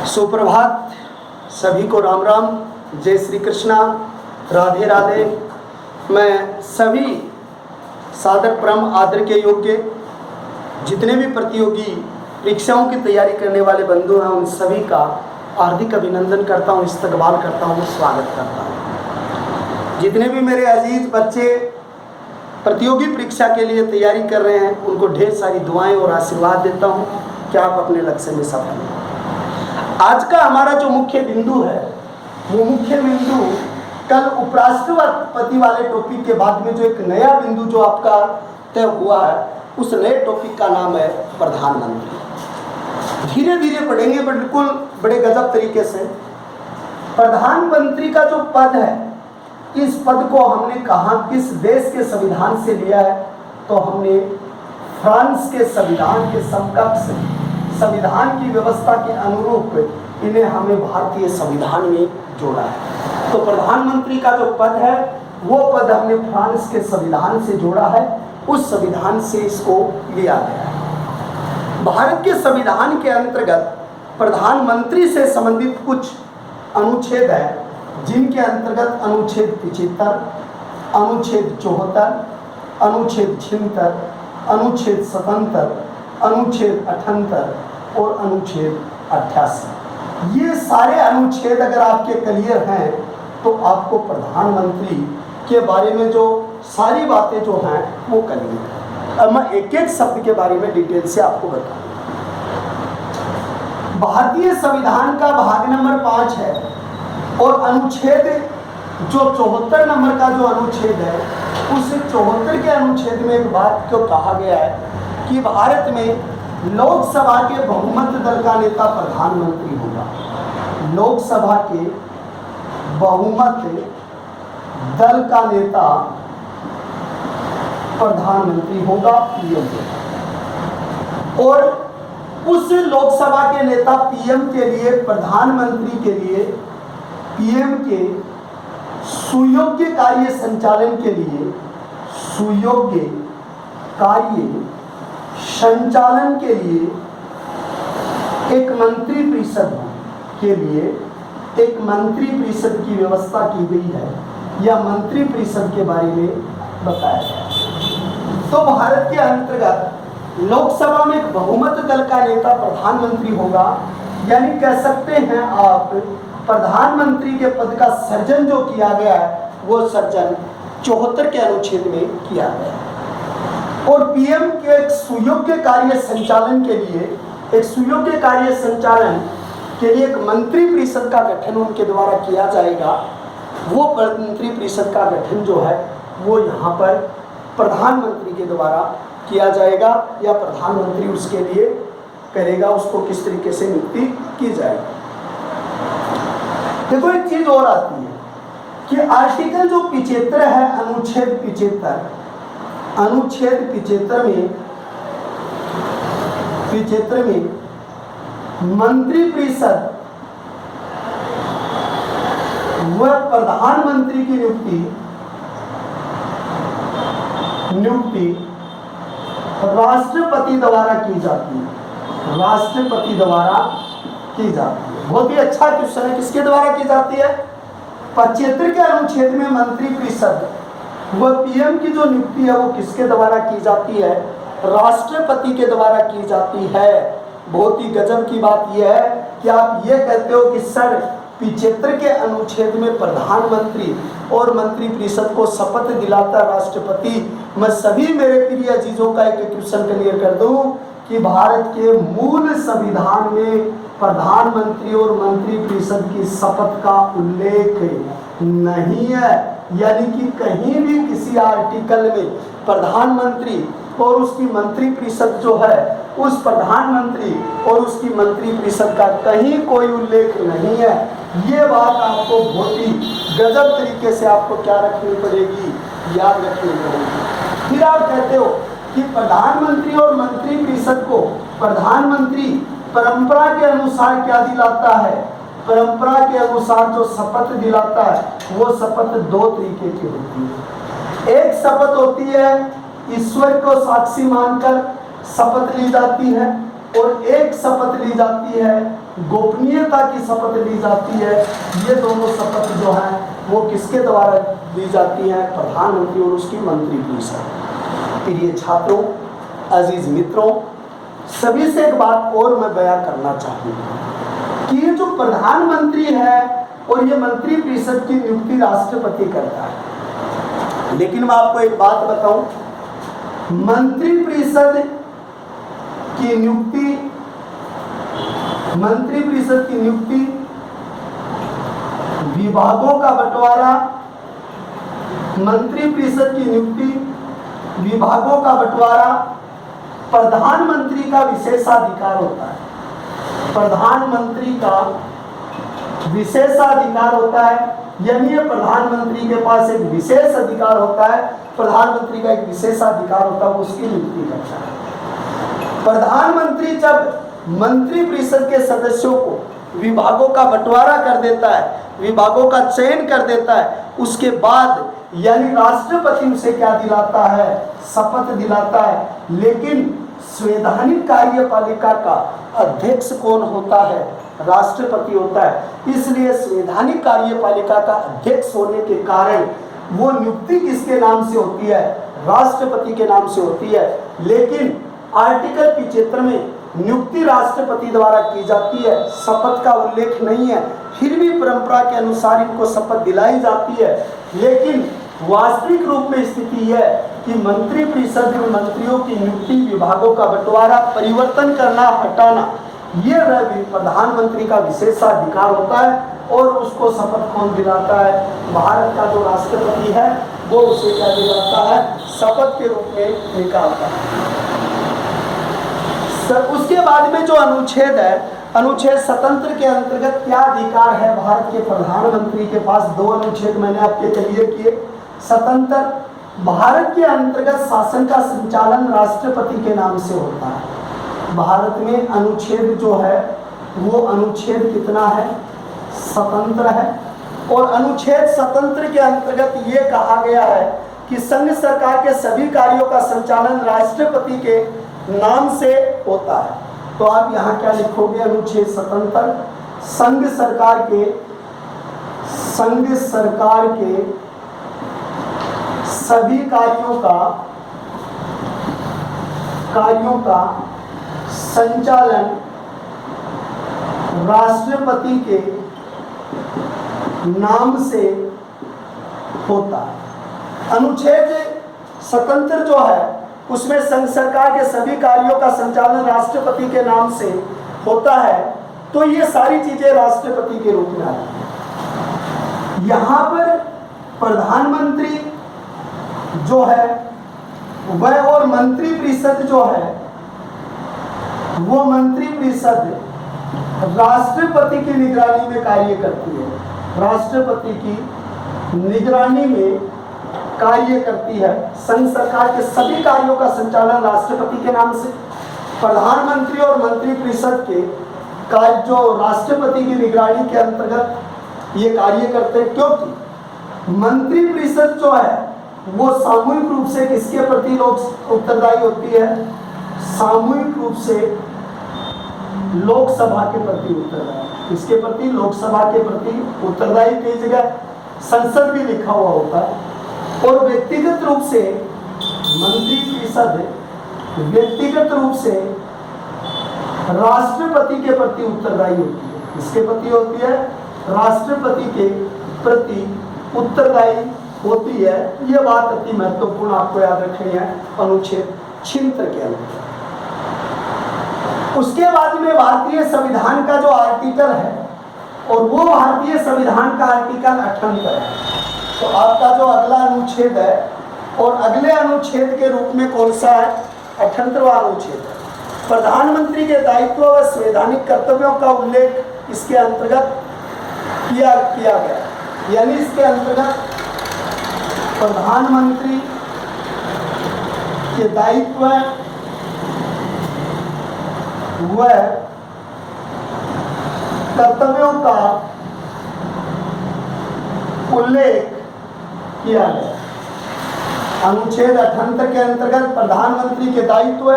सुप्रभात, सभी को राम राम, जय श्री कृष्णा, राधे राधे। मैं सभी सादर परम आदर के योग्य जितने भी प्रतियोगी परीक्षाओं की तैयारी करने वाले बंधु हैं, उन सभी का हार्दिक अभिनंदन करता हूं, इस्तकबाल करता हूं, स्वागत करता हूं। जितने भी मेरे अजीज बच्चे प्रतियोगी परीक्षा के लिए तैयारी कर रहे हैं, उनको ढेर सारी दुआएं और आशीर्वाद देता हूं कि आप अपने लक्ष्य में सफल हों। आज का हमारा जो मुख्य बिंदु है, वो मुख्य बिंदु कल उपराष्ट्रपति वाले टॉपिक के बाद में जो एक नया बिंदु जो आपका तय हुआ है, उस नए टॉपिक का नाम है प्रधानमंत्री। धीरे धीरे पढ़ेंगे, बिल्कुल बड़े गजब तरीके से। प्रधानमंत्री का जो पद है, इस पद को हमने कहा किस देश के संविधान से लिया है, तो हमने फ्रांस के संविधान के समकक्ष संविधान की व्यवस्था के अनुरूप इन्हें हमें भारतीय संविधान में जोड़ा है। तो प्रधानमंत्री का जो पद है, वो पद हमने फ्रांस के संविधान से जोड़ा है, उस संविधान से इसको लिया गया है। भारत के संविधान के अंतर्गत प्रधानमंत्री से संबंधित कुछ अनुच्छेद है, जिनके अंतर्गत अनुच्छेद 75, अनुच्छेद 74, अनुच्छेद 76, अनुच्छेद 77, अनुच्छेद 78 और अनुच्छेद 88, ये सारे अनुच्छेद अगर आपके क्लियर हैं, तो आपको प्रधानमंत्री के बारे में जो सारी बातें जो हैं वो क्लियर है। अब मैं एक एक शब्द के बारे में डिटेल से आपको बताऊंगा। भारतीय संविधान का भाग नंबर 5 है और अनुच्छेद जो 74 नंबर का जो अनुच्छेद है, उस 74 के अनुच्छेद में एक बात को कहा गया है कि भारत में लोकसभा के बहुमत दल का नेता प्रधानमंत्री होगा। लोकसभा के बहुमत दल का नेता प्रधानमंत्री होगा, पीएम होगा। और उस लोकसभा के नेता पीएम के लिए, प्रधानमंत्री के लिए, पीएम के सुयोग्य कार्य संचालन के लिए, सुयोग्य कार्य संचालन के लिए एक मंत्री परिषद के लिए एक मंत्री परिषद की व्यवस्था की गई है, या मंत्री परिषद के बारे में बताया गया। तो भारत के अंतर्गत लोकसभा में एक बहुमत दल का नेता प्रधानमंत्री होगा, यानी कह सकते हैं आप प्रधानमंत्री के पद का सृजन जो किया गया है, वो सृजन 74 के अनुच्छेद में किया गया है। और पीएम के एक सुयोग्य कार्य संचालन के लिए, एक सुयोग्य कार्य संचालन के लिए एक मंत्री परिषद का गठन उनके द्वारा किया जाएगा। वो मंत्री परिषद का गठन जो है, वो यहाँ पर प्रधानमंत्री के द्वारा किया जाएगा, या प्रधानमंत्री उसके लिए करेगा, उसको किस तरीके से नियुक्ति की जाएगी। देखो एक चीज और आती है कि आर्टिकल जो 75 है, अनुच्छेद 75, अनुच्छेद 75 में मंत्री परिषद व प्रधानमंत्री की नियुक्ति राष्ट्रपति द्वारा की जाती है। राष्ट्रपति द्वारा की जाती है। बहुत ही अच्छा क्वेश्चन है, किसके द्वारा की जाती है? 75 के अनुच्छेद में मंत्री परिषद वह पीएम की जो नियुक्ति है, वो किसके द्वारा की जाती है? राष्ट्रपति के द्वारा की जाती है। बहुत ही गजब की बात यह है कि आप ये कहते हो कि सर 75 के अनुच्छेद में प्रधानमंत्री और मंत्री परिषद को शपथ दिलाता राष्ट्रपति। मैं सभी मेरे प्रिय अजीजों का एक क्वेश्चन क्लियर कर दूं कि भारत के मूल संविधान में प्रधानमंत्री और मंत्री परिषद की शपथ का उल्लेख नहीं है, यानी कि कहीं भी किसी आर्टिकल में प्रधानमंत्री और उसकी मंत्री परिषद जो है, उस प्रधानमंत्री और उसकी मंत्री परिषद का कहीं कोई उल्लेख नहीं है। ये बात आपको बहुत ही गजब तरीके से आपको क्या रखनी पड़ेगी, याद रखनी पड़ेगी। फिर आप कहते हो कि प्रधानमंत्री और मंत्री परिषद को प्रधानमंत्री परंपरा के अनुसार क्या दिलाता है? परंपरा के अनुसार जो शपथ दिलाता है, वो शपथ 2 तरीके की होती है। एक शपथ होती है ईश्वर को साक्षी मानकर शपथ ली जाती है, और एक शपथ ली जाती है, गोपनीयता की शपथ ली जाती है। ये दोनों शपथ जो है वो किसके द्वारा दी जाती है? प्रधानमंत्री और उसकी मंत्रिपरिषद। प्रिय छात्रों, अजीज मित्रों, सभी से एक बात और मैं बयां करना चाहूँगा कि ये जो प्रधानमंत्री है और ये मंत्रिपरिषद की नियुक्ति राष्ट्रपति करता है। लेकिन मैं आपको एक बात बताऊं, मंत्रिपरिषद की नियुक्ति विभागों का बंटवारा, मंत्रिपरिषद की नियुक्ति विभागों का बंटवारा प्रधानमंत्री का विशेषाधिकार होता है। प्रधानमंत्री का विशेषाधिकार होता है, यानी ये प्रधानमंत्री के पास एक विशेष अधिकार होता है। प्रधानमंत्री का एक विशेषाधिकार होता है, उसकी नियुक्ति करता है। प्रधानमंत्री जब मंत्रिपरिषद के सदस्यों को विभागों का बंटवारा कर देता है, विभागों का चयन कर देता है, उसके बाद यानी राष्ट्रपति उसे क्या दिलाता है? शपथ दिलाता है। लेकिन संवैधानिक कार्यपालिका का अध्यक्ष कौन होता है? राष्ट्रपति होता है। इसलिए संवैधानिक कार्यपालिका का अध्यक्ष होने के कारण वो नियुक्ति किसके नाम से होती है? राष्ट्रपति के नाम से होती है। लेकिन आर्टिकल 75 में नियुक्ति राष्ट्रपति द्वारा की जाती है, शपथ का उल्लेख नहीं है। फिर भी परंपरा के अनुसार इनको शपथ दिलाई जाती है। लेकिन वास्तविक रूप में स्थिति है कि मंत्रिपरिषद में मंत्रियों की नियुक्ति, विभागों का बंटवारा, परिवर्तन करना, हटाना, ये प्रधानमंत्री का विशेषाधिकार होता है। और उसको शपथ कौन दिलाता है? भारत का जो राष्ट्रपति है वो उसे क्या दिलाता है? शपथ के रूप में निकालता है। उसके बाद में जो अनुच्छेद है, अनुच्छेद 77 के अंतर्गत क्या अधिकार है भारत के प्रधानमंत्री के पास? 2 अनुच्छेद मैंने आपके लिए किए। 77, भारत के अंतर्गत शासन का संचालन राष्ट्रपति के नाम से होता है। भारत में अनुच्छेद जो है वो अनुच्छेद कितना है? 77 है। और अनुच्छेद 77 के अंतर्गत ये कहा गया है कि संघ सरकार के सभी कार्यों का संचालन राष्ट्रपति के नाम से होता है। तो आप यहाँ क्या लिखोगे? अनुच्छेद 77, संघ सरकार के सभी कार्यों का संचालन राष्ट्रपति के नाम से होता है। अनुच्छेद 77 जो है उसमें संघ सरकार के सभी कार्यों का संचालन राष्ट्रपति के नाम से होता है। तो ये सारी चीजें राष्ट्रपति के रूप में आती हैं। यहाँ पर प्रधानमंत्री जो है वह और मंत्रिपरिषद जो है वो मंत्रिपरिषद राष्ट्रपति की निगरानी में कार्य करती है। राष्ट्रपति की निगरानी में कार्य करती है। संघ सरकार के सभी कार्यों का संचालन राष्ट्रपति के नाम से। प्रधानमंत्री और मंत्रिपरिषद के कार्य जो राष्ट्रपति की निगरानी के अंतर्गत ये कार्य करते हैं, क्योंकि मंत्रिपरिषद जो है वो सामूहिक रूप से किसके प्रति लोग उत्तरदायी होती है? सामूहिक रूप से लोकसभा के प्रति उत्तरदायी। किसके प्रति? लोकसभा के प्रति उत्तरदायी। कई जगह संसद भी लिखा हुआ होता है। और व्यक्तिगत रूप से मंत्रिपरिषद व्यक्तिगत रूप से राष्ट्रपति के प्रति उत्तरदायी होती है। किसके प्रति होती है? राष्ट्रपति के प्रति उत्तरदायी होती है। यह बात अति महत्वपूर्ण आपको याद रखनी है अनुच्छेद 76 के अंदर। उसके बाद में भारतीय संविधान का जो आर्टिकल है, और वो भारतीय संविधान का आर्टिकल 78 है। तो आपका जो अगला अनुच्छेद है, और अगले अनुच्छेद के रूप में कौन सा है? 78वां अनुच्छेद है। प्रधानमंत्री के दायित्व व संवैधानिक कर्तव्यों का उल्लेख इसके अंतर्गत किया गया। यानी इसके अंतर्गत प्रधानमंत्री के दायित्व व कर्तव्यों का उल्लेख किया गया। अनुच्छेद 78 के अंतर्गत प्रधानमंत्री के दायित्व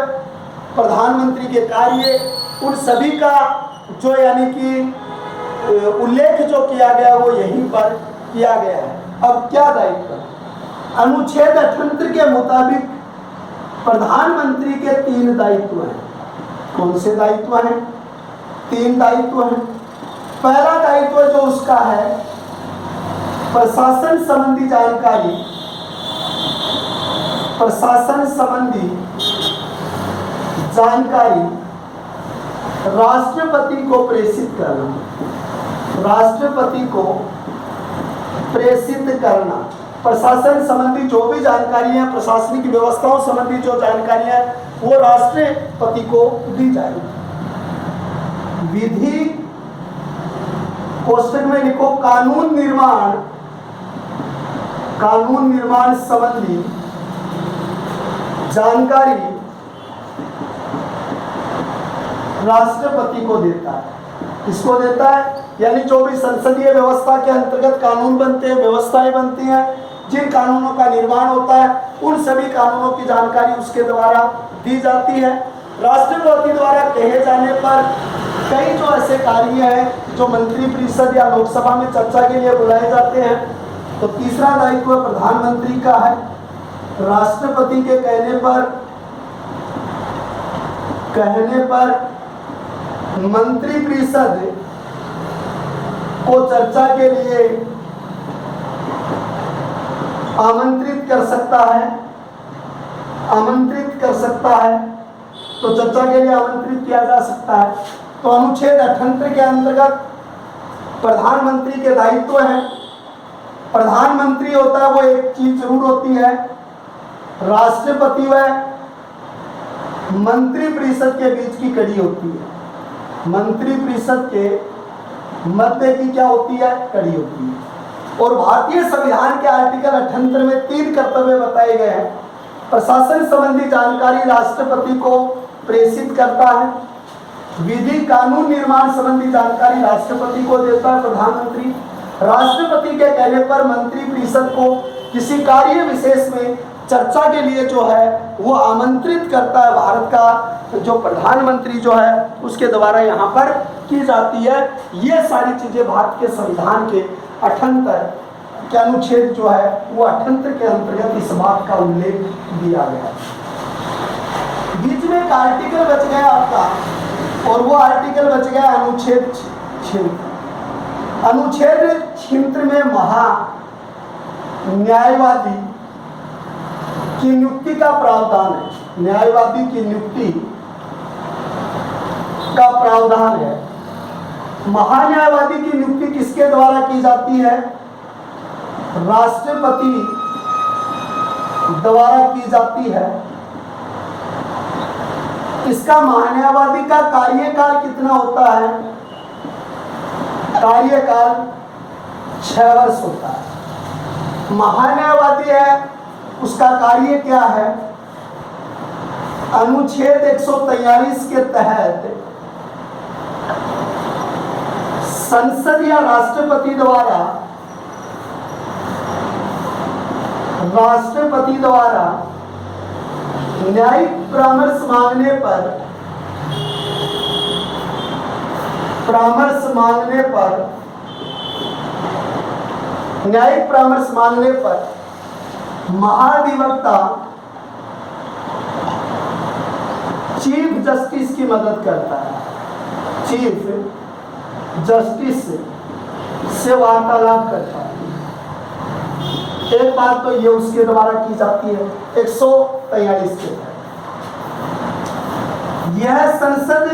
प्रधानमंत्री के कार्य, उन सभी का जो यानी कि उल्लेख जो किया गया वो यहीं पर किया गया है। अब क्या दायित्व? अनुच्छेद 78 के मुताबिक प्रधानमंत्री के 3 दायित्व हैं। कौन से दायित्व हैं? 3 दायित्व हैं। पहला दायित्व जो उसका है, प्रशासन संबंधी जानकारी, प्रशासन संबंधी जानकारी राष्ट्रपति को प्रेषित करना, राष्ट्रपति को प्रेषित करना। प्रशासन संबंधी जो भी जानकारियां, प्रशासनिक व्यवस्थाओं संबंधी जो जानकारियां वो राष्ट्रपति को दी जाएगी। विधि कोष्टक में लिखो कानून निर्माण, कानून निर्माण संबंधी जानकारी राष्ट्रपति को देता है। किसको देता है? यानी जो भी संसदीय व्यवस्था के अंतर्गत कानून बनते हैं, व्यवस्थाएं बनती हैं, जिन कानूनों का निर्माण होता है, उन सभी कानूनों की जानकारी उसके द्वारा दी जाती है। राष्ट्रपति द्वारा कहे जाने पर कई जो ऐसे कार्य हैं जो मंत्रिपरिषद या लोकसभा में चर्चा के लिए बुलाए जाते हैं। तो तीसरा दायित्व प्रधानमंत्री का है, राष्ट्रपति के कहने पर मंत्रिपरिषद को चर्चा के लिए आमंत्रित कर सकता है, आमंत्रित कर सकता है। तो चर्चा के लिए आमंत्रित किया जा सकता है। तो अनुच्छेद 78 के अंतर्गत प्रधानमंत्री के दायित्व हैं। प्रधानमंत्री होता है वो एक चीज जरूर होती है, राष्ट्रपति व मंत्रिपरिषद के बीच की कड़ी होती है। मंत्रिपरिषद के मध्य की क्या होती है? कड़ी होती है। और भारतीय संविधान के आर्टिकल 78 में 3 कर्तव्य बताए गए हैं। प्रशासन संबंधी जानकारी राष्ट्रपति को प्रेषित करता है। विधि कानून निर्माण संबंधी जानकारी राष्ट्रपति को देता है प्रधानमंत्री। राष्ट्रपति के कहने पर मंत्रिपरिषद को किसी कार्य विशेष में चर्चा के लिए जो है वो आमंत्रित करता है। भारत का जो प्रधानमंत्री जो है उसके द्वारा यहाँ पर की जाती है। ये सारी चीजें भारत के संविधान के 78 के अनुच्छेद जो है वो 78 के अंतर्गत इस बात का उल्लेख दिया गया है। बीच में एक आर्टिकल बच गया आपका, और वो आर्टिकल बच गया अनुच्छेद 76। अनुच्छेद 76 में महा न्यायवादी की नियुक्ति का प्रावधान है। न्यायवादी की नियुक्ति का प्रावधान है। महान्यायवादी की नियुक्ति किसके द्वारा की जाती है? राष्ट्रपति द्वारा की जाती है। इसका महान्यायवादी का कार्यकाल कितना होता है? कार्यकाल 6 वर्ष होता है। महान्यायवादी है उसका कार्य क्या है? अनुच्छेद 143 के तहत संसद या राष्ट्रपति द्वारा न्यायिक परामर्श मांगने पर महाधिवक्ता चीफ जस्टिस की मदद करता है। चीफ जस्टिस से वार्तालाप करता है। एक बात तो ये उसके द्वारा की जाती है 143 के तहत। यह संसद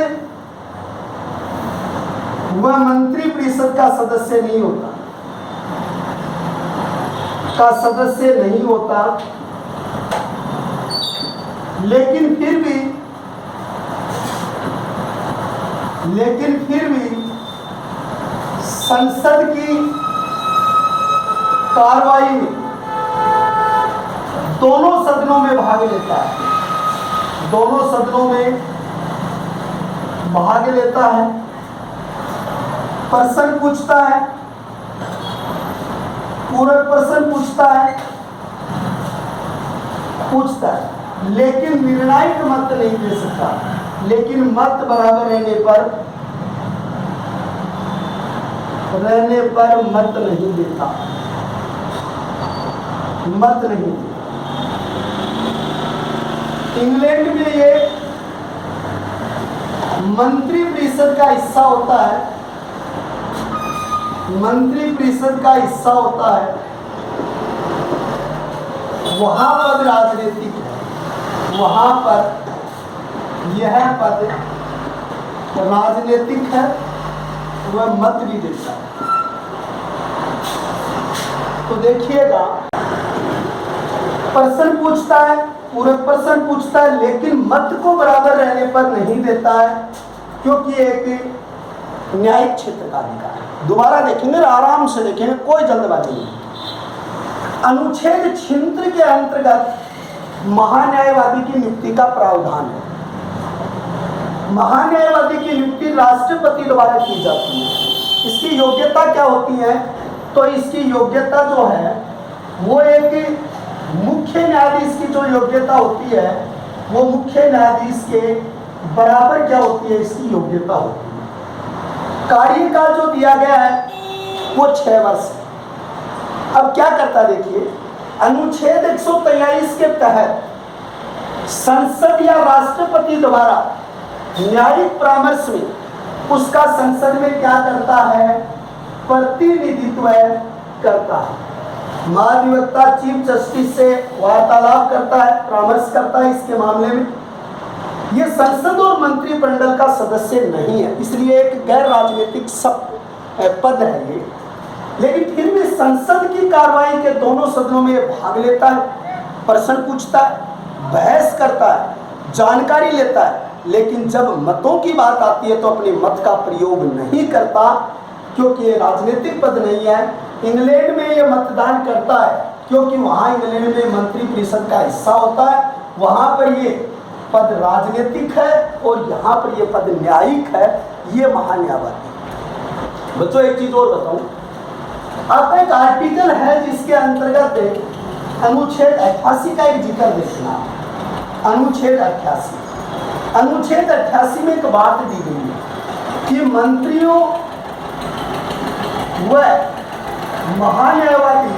व मंत्रिपरिषद का सदस्य नहीं होता, लेकिन फिर भी संसद की कार्रवाई में दोनों सदनों में भाग लेता है। दोनों सदनों में भाग लेता है, प्रश्न पूछता है, पूरक प्रश्न पूछता है। लेकिन निर्णायक मत नहीं दे सकता, लेकिन मत बराबर रहने पर मत नहीं देता, मत नहीं देता। इंग्लैंड में ये मंत्री परिषद का हिस्सा होता है, मंत्री परिषद का हिस्सा होता है, वहां पद राजनीतिक है, वहां पर यह पद राजनीतिक है, वह मत भी देता है। तो देखिएगा, प्रश्न पूछता है, पूरक प्रश्न पूछता है, लेकिन मत को बराबर रहने पर नहीं देता है, क्योंकि एक न्यायिक क्षेत्र का अधिकार है। दोबारा देखेंगे, आराम से देखेंगे, कोई जल्दबाजी नहीं। अनुच्छेद 76 के अंतर्गत महान्यायवादी की नियुक्ति का प्रावधान है। महान्यायवादी की नियुक्ति राष्ट्रपति द्वारा की जाती है। इसकी योग्यता क्या होती है? तो इसकी योग्यता जो है वो एक मुख्य न्यायाधीश की जो योग्यता होती है वो मुख्य न्यायाधीश के बराबर क्या होती है, इसकी योग्यता होती है। कार्यकाल जो दिया गया है वो 6 वर्ष है। अब क्या करता देखिए, अनुच्छेद 143 के तहत संसद या राष्ट्रपति द्वारा न्यायिक परामर्श में उसका संसद में क्या करता है, प्रतिनिधित्व करता है। महाधिवक्ता चीफ जस्टिस से वार्तालाप करता है, परामर्श करता है इसके मामले में। यह संसद और मंत्रिमंडल का सदस्य नहीं है, इसलिए एक गैर राजनीतिक पद है ये। लेकिन फिर भी संसद की कार्रवाई के दोनों सदनों में भाग लेता है, प्रश्न पूछता है, बहस करता है, जानकारी लेता है, लेकिन जब मतों की बात आती है तो अपने मत का प्रयोग नहीं करता, क्योंकि ये राजनीतिक पद नहीं है। इंग्लैंड में ये मतदान करता है क्योंकि वहाँ इंग्लैंड में मंत्री परिषद का हिस्सा होता है, वहाँ पर ये पद राजनीतिक है और यहाँ पर ये पद न्यायिक है। ये महान्यायवादी। बच्चों एक चीज और बताऊं, आप एक आर्टिकल है जिसके अंतर्गत अनुच्छेद 88 का एक जिक्र देखना। अनुच्छेद 88 में एक बात दी गई है कि मंत्रियों व महान्यायवादी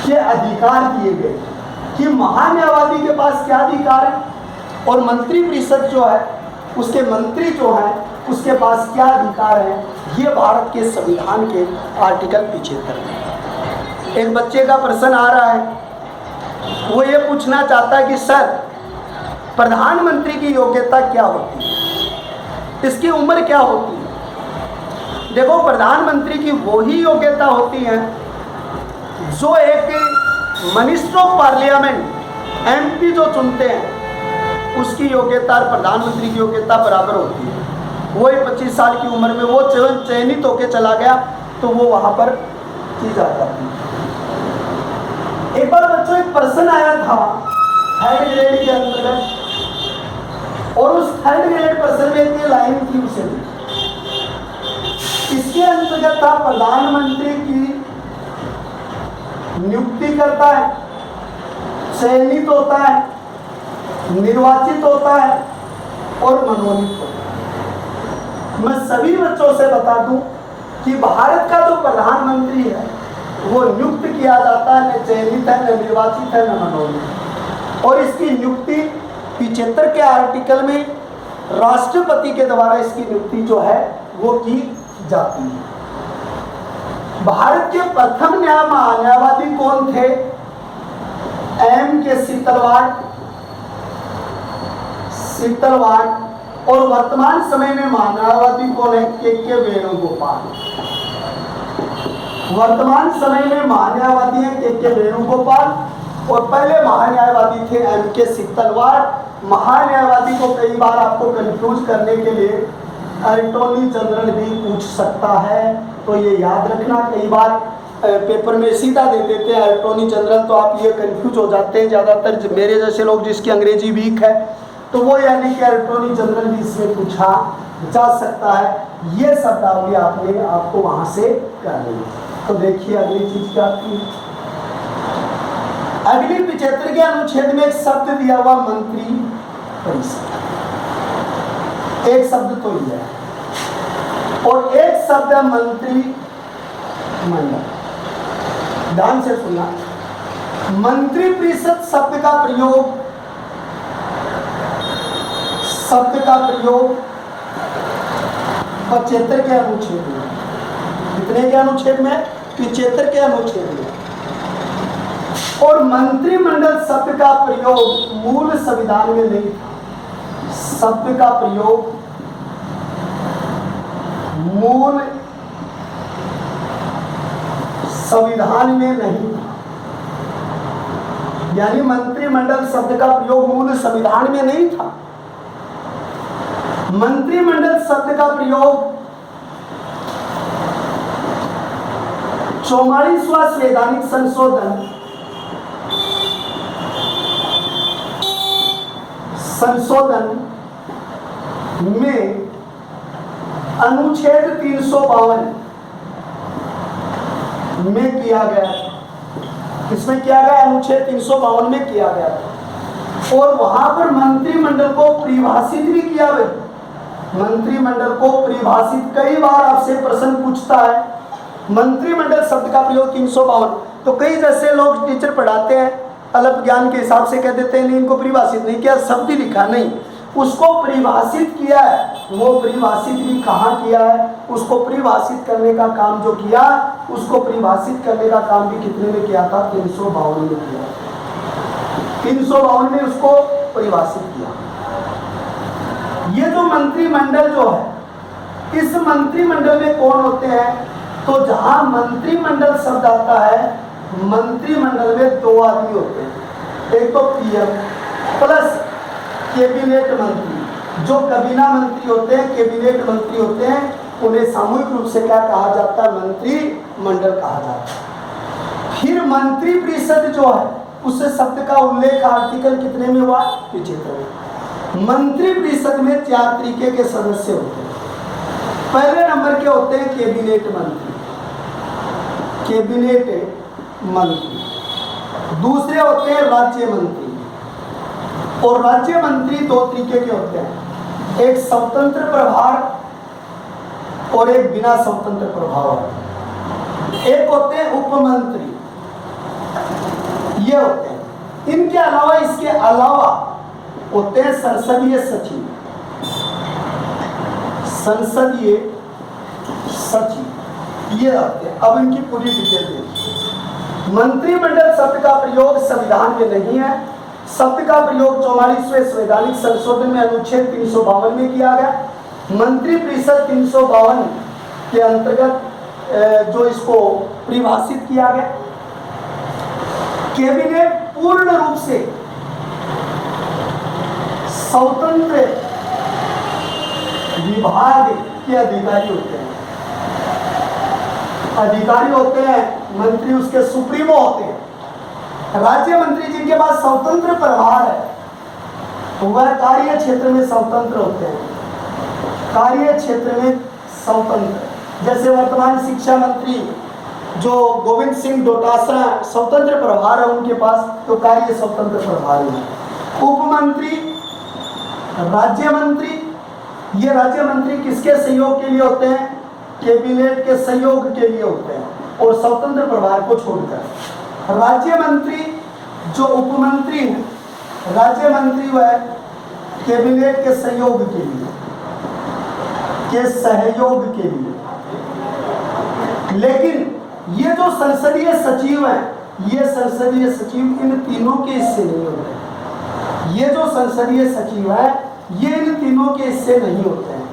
के अधिकार दिए गए कि महान्यायवादी के पास क्या अधिकार है और मंत्री परिषद जो है उसके मंत्री जो है उसके पास क्या अधिकार है। ये भारत के संविधान के आर्टिकल 75 में। एक बच्चे का प्रश्न आ रहा है, वो ये पूछना चाहता है कि सर प्रधानमंत्री की योग्यता क्या होती है, इसकी उम्र क्या होती है। देखो, प्रधानमंत्री की वही योग्यता होती है जो एक मिनिस्टर ऑफ पार्लियामेंट एमपी जो चुनते हैं उसकी योग्यता और प्रधानमंत्री की योग्यता बराबर होती है। वही 25 साल की उम्र में वो चयनित होकर चला गया तो वो वहां पर की जा जाती है। एक बार बच्चों एक प्रश्न आया था थर्ड ग्रेड के अंतर्गत, और उस थर्ड ग्रेड प्रश्न में एक लाइन थी, उसे इसके अंतर्गत था प्रधानमंत्री की नियुक्ति करता है, चयनित होता है, निर्वाचित होता है और मनोनीत होता है। मैं सभी बच्चों से बता दूं कि भारत का जो प्रधानमंत्री है वो नियुक्त किया जाता है, न चयनित है, न निर्वाचित है, न मनोनीत। और इसकी नियुक्ति 75 के आर्टिकल में राष्ट्रपति के द्वारा इसकी नियुक्ति जो है वो की जाती है। भारत के प्रथम न्यायवादी कौन थे? एम के शीतलवाड़। और वर्तमान समय में महान्यायवादी कौन है? के वेणुगोपाल। वर्तमान समय में महान्यायवादी है के वेणुगोपाल और पहले महान्यायवादी थे एम के शीतलवाड़। महान्यायवादी को कई बार आपको कंफ्यूज करने के लिए अटॉर्नी जनरल भी पूछ सकता है, तो ये याद रखना। कई बार पेपर में सीधा दे देते हैं अटॉर्नी जनरल, तो आप ये कंफ्यूज हो जाते हैं। ज़्यादातर मेरे जैसे लोग जिसकी अंग्रेजी वीक है तो वो यानी कि अटॉर्नी जनरल भी इसमें पूछा जा सकता है। ये शब्दावली आपने आपको वहाँ से कर ली। तो देखिए अगली चीज़ क्या आती है, अगली 75 के अनुच्छेद में एक शब्द दिया हुआ मंत्री परिषद, एक शब्द तो लिया है और एक शब्द है मंत्री मंडल। ध्यान से सुनना, मंत्री परिषद शब्द का प्रयोग 75 के अनुच्छेद में, कितने के अनुच्छेद में? 75 के अनुच्छेद में। और मंत्रिमंडल शब्द का प्रयोग मूल संविधान में नहीं था। शब्द का प्रयोग मूल संविधान में नहीं था, यानी मंत्रिमंडल शब्द का प्रयोग मूल संविधान में नहीं था। मंत्रिमंडल शब्द का प्रयोग 44वां संवैधानिक संशोधन में अनुच्छेद 352 में किया गया। इसमें किया गया, अनुच्छेद 352 में किया गया और वहां पर मंत्रिमंडल को परिभाषित भी किया गया। मंत्रिमंडल को परिभाषित, कई बार आपसे प्रश्न पूछता है मंत्रिमंडल शब्द का प्रयोग 352, तो कई जैसे लोग टीचर पढ़ाते हैं अल्प ज्ञान के हिसाब से कह देते हैं नहीं, इनको परिभाषित नहीं किया, शब्द ही लिखा। नहीं, उसको परिभाषित किया है। वो परिभाषित भी कहाँ किया है? उसको परिभाषित करने का काम जो किया, उसको परिभाषित करने का काम भी कितने में किया था? 352 में किया। 352 में उसको परिभाषित किया। ये जो मंत्रिमंडल जो है, इस मंत्रिमंडल में कौन होते हैं? तो जहां मंत्रिमंडल शब्द आता है, मंत्रिमंडल में 2 आदमी होते हैं, एक तो पीएम प्लस कैबिनेट मंत्री। जो कैबिना मंत्री होते हैं, कैबिनेट मंत्री होते हैं, उन्हें सामूहिक रूप से क्या कहा जाता है? मंत्रिमंडल कहा जाता है। फिर मंत्री परिषद जो है, उस शब्द का उल्लेख आर्टिकल कितने में हुआ? 75 में। मंत्री परिषद में 4 तरीके के सदस्य होते हैं। पहले नंबर के होते हैं कैबिनेट मंत्री, कैबिनेट मंत्री। दूसरे होते हैं राज्य मंत्री, और राज्य मंत्री 2 तरीके के होते हैं, एक स्वतंत्र प्रभार और एक बिना स्वतंत्र प्रभाव। एक होते हैं उपमंत्री, ये होते हैं। इनके अलावा, इसके अलावा होते हैं संसदीय सचिव। संसदीय सचिव ये होते हैं। अब इनकी पूरी डिटेल देखिए। मंत्रिमंडल शब्द का प्रयोग संविधान में नहीं है। शब्द का प्रयोग 44वें संवैधानिक संशोधन में अनुच्छेद 352 में किया गया। मंत्री परिषद 352 के अंतर्गत जो इसको परिभाषित किया गया। कैबिनेट पूर्ण रूप से स्वतंत्र विभाग के अधिकारी होते हैं। अधिकारी होते हैं, मंत्री उसके सुप्रीमो होते हैं। राज्य मंत्री जिनके पास स्वतंत्र प्रभार है, तो वह कार्य क्षेत्र में स्वतंत्र होते हैं। कार्य क्षेत्र में स्वतंत्र, जैसे वर्तमान शिक्षा मंत्री जो गोविंद सिंह डोटासरा स्वतंत्र प्रभार है उनके पास, तो कार्य स्वतंत्र प्रभार है। उपमंत्री, राज्य मंत्री, ये राज्य मंत्री किसके सहयोग के लिए होते हैं? कैबिनेट के सहयोग के लिए होते हैं और स्वतंत्र प्रभार को छोड़कर। राज्य मंत्री जो उपमंत्री है, राज्य मंत्री वह कैबिनेट के सहयोग के लिए, लेकिन ये जो संसदीय सचिव है, ये संसदीय सचिव इन तीनों के हिस्से नहीं होते। ये जो संसदीय सचिव है, ये इन तीनों के हिस्से नहीं होते हैं।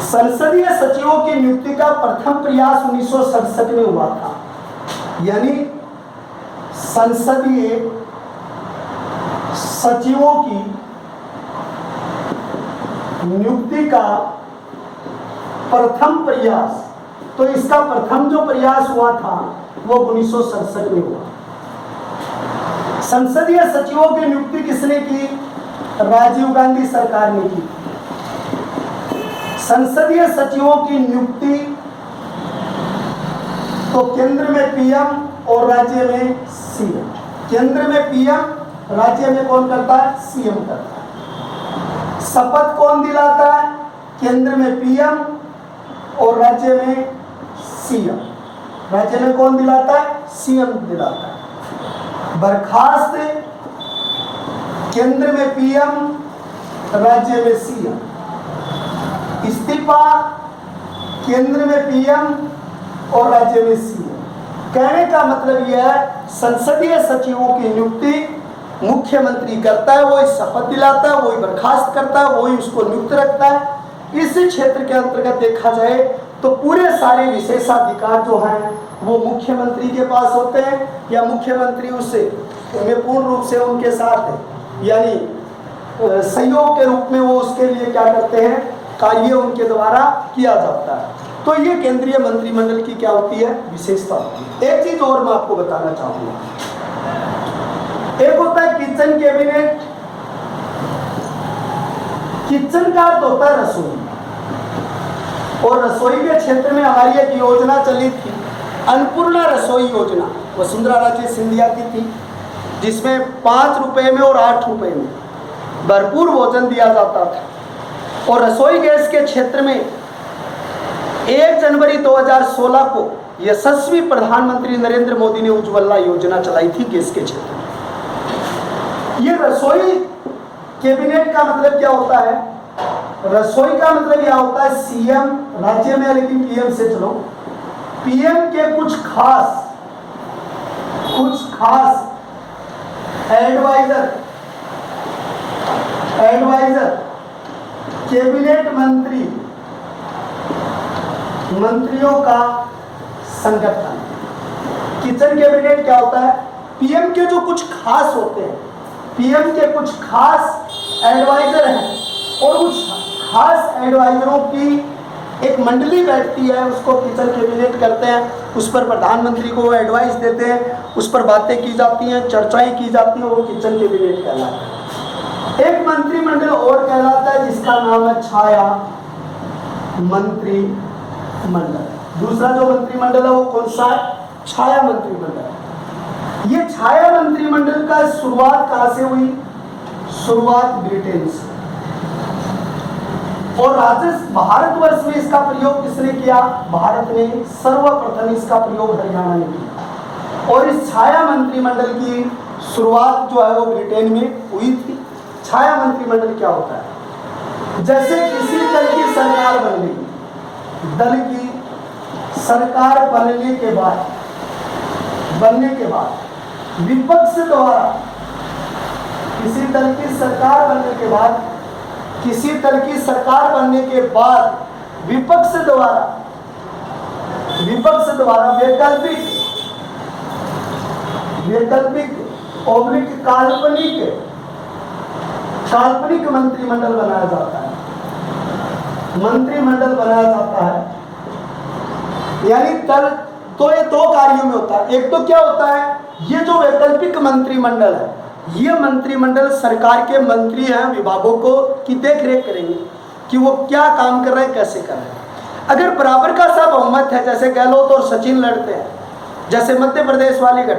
संसदीय सचिवों की नियुक्ति का प्रथम प्रयास 1967 में हुआ था। यानी संसदीय सचिवों की नियुक्ति का प्रथम प्रयास, तो इसका प्रथम जो प्रयास हुआ था वो 1967 में हुआ। संसदीय सचिवों की नियुक्ति किसने की? राजीव गांधी सरकार ने की। संसदीय सचिवों की नियुक्ति तो केंद्र में पीएम और राज्य में सीएम, केंद्र में पीएम, राज्य में कौन करता है? सीएम करता है। शपथ कौन दिलाता है? केंद्र में पीएम और राज्य में सीएम। राज्य में कौन दिलाता है? सीएम दिलाता है। बर्खास्त केंद्र में पीएम, राज्य में सीएम। इस्तीफा केंद्र में पीएम और राज्य में सीएम। कहने का मतलब यह है संसदीय सचिवों की नियुक्ति मुख्यमंत्री करता है, वो शपथ दिलाता है, वही बर्खास्त करता है, वही उसको नियुक्त रखता है। इस क्षेत्र के अंतर्गत देखा जाए तो पूरे सारे विशेषाधिकार जो हैं वो मुख्यमंत्री के पास होते हैं, या मुख्यमंत्री उससे में पूर्ण रूप से उनके साथ है, यानी सहयोग के रूप में वो उसके लिए क्या करते हैं, कार्य उनके द्वारा किया जाता है। तो ये केंद्रीय मंत्रिमंडल की क्या होती है? विशेषता होती है। एक चीज और मैं आपको बताना चाहूंगा, एक होता है किचन कैबिनेट। किचन का अर्थ होता है रसोई, और रसोई के क्षेत्र में हमारी एक योजना चली थी, अन्नपूर्णा रसोई योजना, वसुंधरा राजे सिंधिया की थी, जिसमें 5 रुपए में और 8 रुपए में भरपूर भोजन दिया जाता था। और रसोई गैस के क्षेत्र में 1 जनवरी 2016 को यशस्वी प्रधानमंत्री नरेंद्र मोदी ने उज्ज्वला योजना चलाई थी गैस के क्षेत्र में। ये रसोई कैबिनेट का मतलब क्या होता है? रसोई का मतलब यह होता है सीएम, राज्य में लेकिन पीएम से चलो, पीएम के कुछ खास एडवाइजर कैबिनेट मंत्रियों का संगठन। किचन कैबिनेट क्या होता है? पीएम के जो कुछ खास होते हैं, पीएम के कुछ खास एडवाइजर हैं, और उस खास एडवाइजरों की एक मंडली बैठती है, उसको किचन कैबिनेट करते हैं। उस पर प्रधानमंत्री को एडवाइस देते हैं, उस पर बातें की जाती हैं, चर्चाएं की जाती हैं, वो किचन कैबिनेट कहलाता है। एक मंत्रिमंडल और कहलाता है जिसका नाम है छाया मंत्रिमंडल। दूसरा जो मंत्रिमंडल है वो कौन सा है? छाया मंत्रिमंडल। ये छाया मंत्रिमंडल का शुरुआत कहां से हुई? शुरुआत ब्रिटेन से। और भारतवर्ष में इसका प्रयोग किसने किया? भारत ने सर्वप्रथम इसका प्रयोग हरियाणा ने किया। और इस छाया मंत्रिमंडल की शुरुआत जो है वो ब्रिटेन में हुई थी। छाया मंत्रिमंडल क्या होता है? जैसे किसी दल की सरकार बन गई, दल की सरकार बनने के बाद विपक्ष द्वारा, किसी दल की सरकार बनने के बाद, किसी दल की सरकार बनने के बाद विपक्ष द्वारा वैकल्पिक ओब्लिक काल्पनिक मंत्रिमंडल बनाया जाता है। यानी दल तो ये 2 कार्यों में होता है। एक तो क्या होता है, ये जो वैकल्पिक मंत्रिमंडल है, ये मंत्रिमंडल सरकार के मंत्री हैं, विभागों को की देखरेख करेंगे कि वो क्या काम कर रहे हैं, कैसे कर रहे हैं। अगर बराबर का सा बहुमत है, जैसे गहलोत और सचिन लड़ते हैं, जैसे मध्य प्रदेश वाली घटना